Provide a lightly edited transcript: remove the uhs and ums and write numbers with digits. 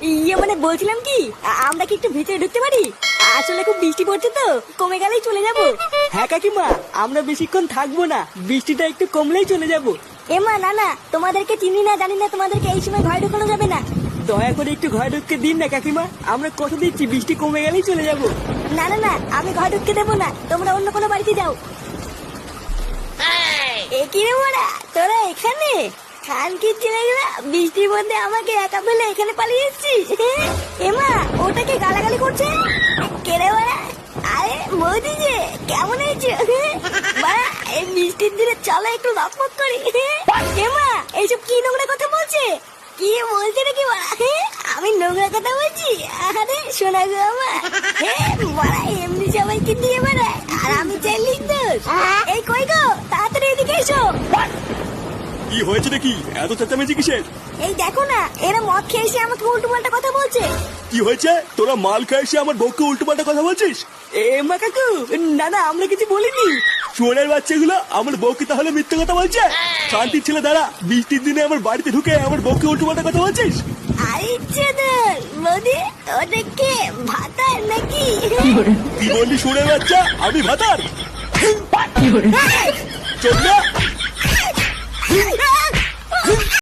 ইয়ে মানে বলছিলাম কি আমরা কি একটু ভিতরে ঢুকতে পারি? আসলে খুব বৃষ্টি পড়ছে তো, কমে গেলেই চলে যাব। হ্যাঁ কাকিমা, আমরা বেশিক্ষণ থাকবো না, বৃষ্টিটা একটু কমলেই চলে যাব। এমা না না, তোমাদেরকে চিনি না জানি না, তোমাদেরকে এই সময় ঘরে ঢুকানো যাবে না। দয়া করে একটু ঘরে ঢুকতে দিন না কাকিমা, আমরা কথা দিচ্ছি বৃষ্টি কমে গেলেই চলে যাব। না না না, আমি ঘরে ঢুকতে দেবো না, তোমরা অন্য কোনো বাড়িতে যাও। এ কি রে মোরা, তোরা এখানে? খানকির ছেলেগুলা বৃষ্টির মধ্যে আমাকে একা ফেলে এখানে পালিয়ে এসেছিস? এমা, ওটাকে গালাগালি করছে কে রে মোরা? আরে বৌদি যে, কেমন হয়েছে? বাড়া, এই বৃষ্টির দিনে চলো একটু লকমক করি। এমা, এইসব কি নোংরা কথা বলছে? কি বলছে নাকি বাড়া? আমি নোংরা কথা বলছি? আরে শোনা গো আমার, বাড়া এমনি সবাইকে দিয়ে বেড়ায় আর আমি চাইলেই দোষ। এই কই গো, তাড়াতাড়ি এদিকে এসো। কি হয়েছে নাকি? এত চেঁচামেচি কিসের? এই দেখো না, এরা মদ খেয়ে এসে আমাকে উল্টো পাল্টা কথা বলছে। কি হয়েছে? তোরা মাল খেয়ে এসে আমার বউকে উল্টোপাল্টা কথা বলছিস? মা কাকু, না না, আমরা কিছু বলিনি। চোরের বাচ্চাগুলো আমার বউকে তাহলে মিথ্যে কথা বলছে? শান্তির ছেলে দাঁড়া, বৃষ্টির দিনে আমার বাড়িতে ঢুকে আমার বউকে উল্টোপাল্টা কথা বলছিস? আরে চেদন বৌদি, ওদেরকে ভাতার নাকি? কি বললি চোরের বাচ্চা? আমি ভাতার? চোর না?